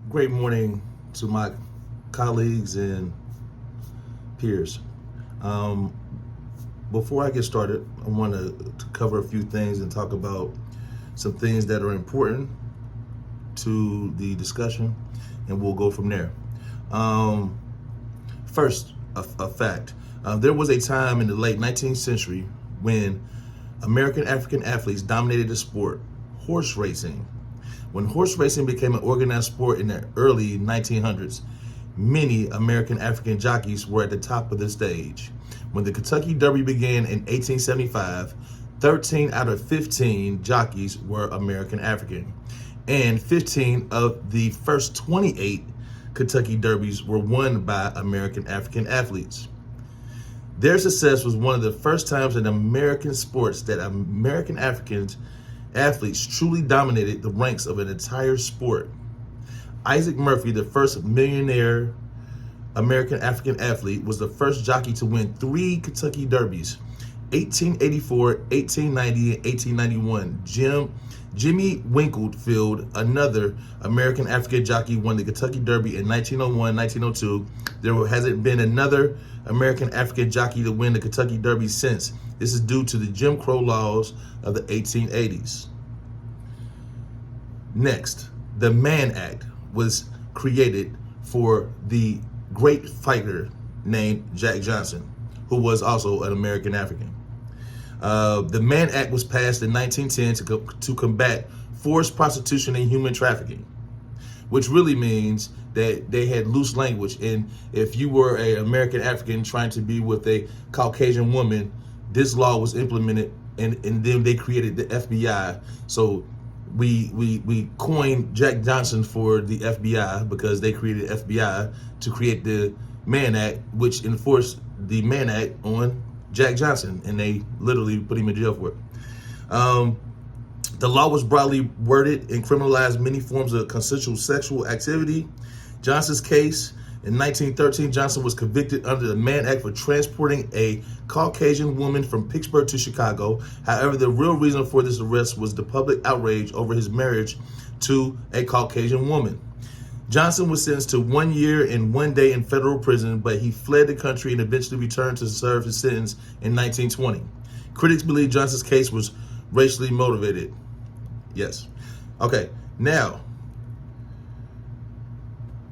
Great morning to my colleagues and peers. Um, Before I get started, I want to cover a few things and talk about some things that are important to the discussion, and we'll go from there. Um, First, a fact. There was a time in the late 19th century when American African athletes dominated the sport, horse racing. When horse racing became an organized sport in the early 1900s, many American African jockeys were at the top of the stage. When the Kentucky Derby began in 1875, 13 out of 15 jockeys were American African, and 15 of the first 28 Kentucky Derbies were won by American African athletes. Their success was one of the first times in American sports that American Africans athletes truly dominated the ranks of an entire sport. Isaac Murphy, the first millionaire American African athlete, was the first jockey to win 3 Kentucky Derbies, 1884, 1890, and 1891. Jimmy Winklefield, another American African jockey, won the Kentucky Derby in 1901, 1902. There hasn't been another American African jockey to win the Kentucky Derby since. This is due to the Jim Crow laws of the 1880s. Next, the Mann Act was created for the great fighter named Jack Johnson, who was also an American African. The Mann Act was passed in 1910 to combat forced prostitution and human trafficking, which really means that they had loose language. And if you were an American African trying to be with a Caucasian woman, this law was implemented, and then they created the FBI. So we coined Jack Johnson for the FBI because they created FBI to create the Mann Act, which enforced the Mann Act on Jack Johnson, and they literally put him in jail for it. The law was broadly worded and criminalized many forms of consensual sexual activity. Johnson's case, in 1913, Johnson was convicted under the Mann Act for transporting a Caucasian woman from Pittsburgh to Chicago. However, the real reason for this arrest was the public outrage over his marriage to a Caucasian woman. Johnson was sentenced to 1 year and 1 day in federal prison, but he fled the country and eventually returned to serve his sentence in 1920. Critics believe Johnson's case was racially motivated. Yes. Okay, now,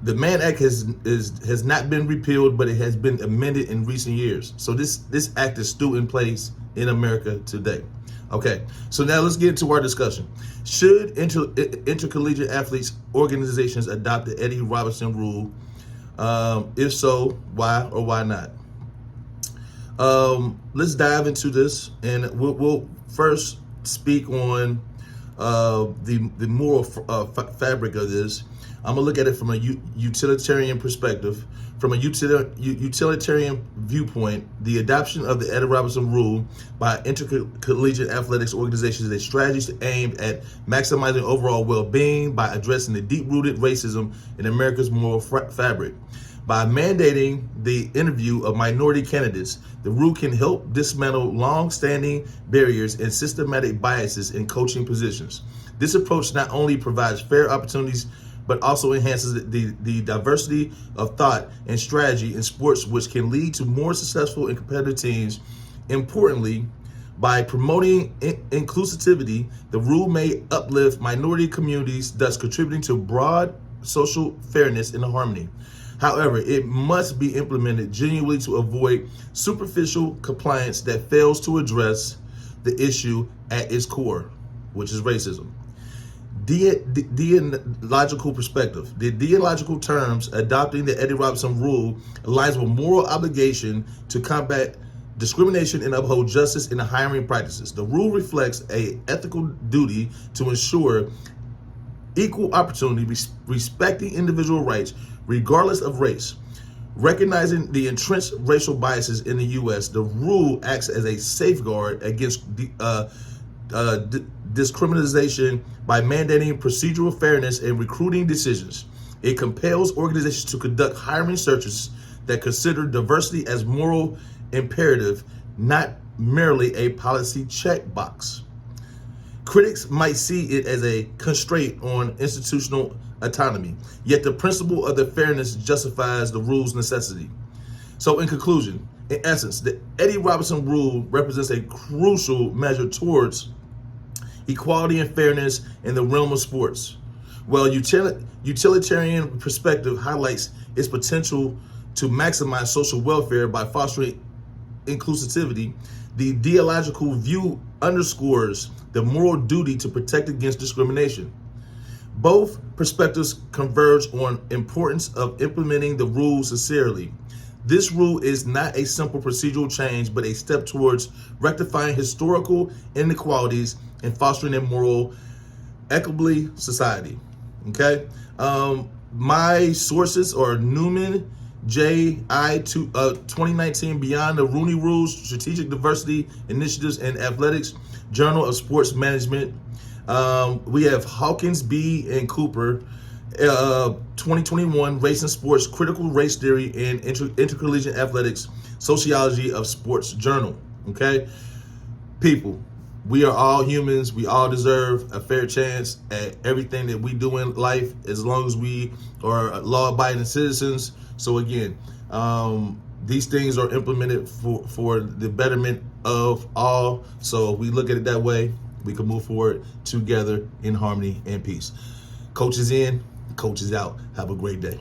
the Mann Act has not been repealed, but it has been amended in recent years. So this act is still in place in America today. Okay, so now let's get into our discussion. Should intercollegiate athletes organizations adopt the Eddie Robinson rule? If so, why or why not? Let's dive into this, and we'll first speak on the moral fabric of this. I'm gonna look at it from a utilitarian perspective. From a utilitarian viewpoint, the adoption of the Eddie Robinson rule by intercollegiate athletics organizations is a strategy aimed at maximizing overall well-being by addressing the deep-rooted racism in America's moral fabric. By mandating the interview of minority candidates, the rule can help dismantle long-standing barriers and systematic biases in coaching positions. This approach not only provides fair opportunities but also enhances the diversity of thought and strategy in sports, which can lead to more successful and competitive teams. Importantly, by promoting inclusivity, the rule may uplift minority communities, thus contributing to broad social fairness and harmony. However, it must be implemented genuinely to avoid superficial compliance that fails to address the issue at its core, which is racism. Deontological perspective. The deontological terms adopting the Eddie Robinson rule aligns with moral obligation to combat discrimination and uphold justice in the hiring practices. The rule reflects an ethical duty to ensure equal opportunity, respecting individual rights regardless of race. Recognizing the entrenched racial biases in the U.S., the rule acts as a safeguard against discrimination by mandating procedural fairness in recruiting decisions. It compels organizations to conduct hiring searches that consider diversity as moral imperative, not merely a policy checkbox. Critics might see it as a constraint on institutional autonomy. Yet the principle of the fairness justifies the rule's necessity. So in conclusion, in essence, the Eddie Robinson rule represents a crucial measure towards equality and fairness in the realm of sports. While utilitarian perspective highlights its potential to maximize social welfare by fostering inclusivity, the deological view underscores the moral duty to protect against discrimination. Both perspectives converge on importance of implementing the rule sincerely. This rule is not a simple procedural change, but a step towards rectifying historical inequalities and fostering a moral, equitable society. Okay. My sources are Newman, J.I. 2019 Beyond the Rooney Rules, Strategic Diversity Initiatives in Athletics, Journal of Sports Management. We have Hawkins, B. and Cooper, 2021 Race and Sports, Critical Race Theory and Intercollegiate Athletics, Sociology of Sports Journal. Okay, people, we are all humans. We all deserve a fair chance at everything that we do in life, as long as we are law-abiding citizens. So again, these things are implemented for the betterment of all. So if we look at it that way, we can move forward together in harmony and peace. Coach is in, coach is out. Have a great day.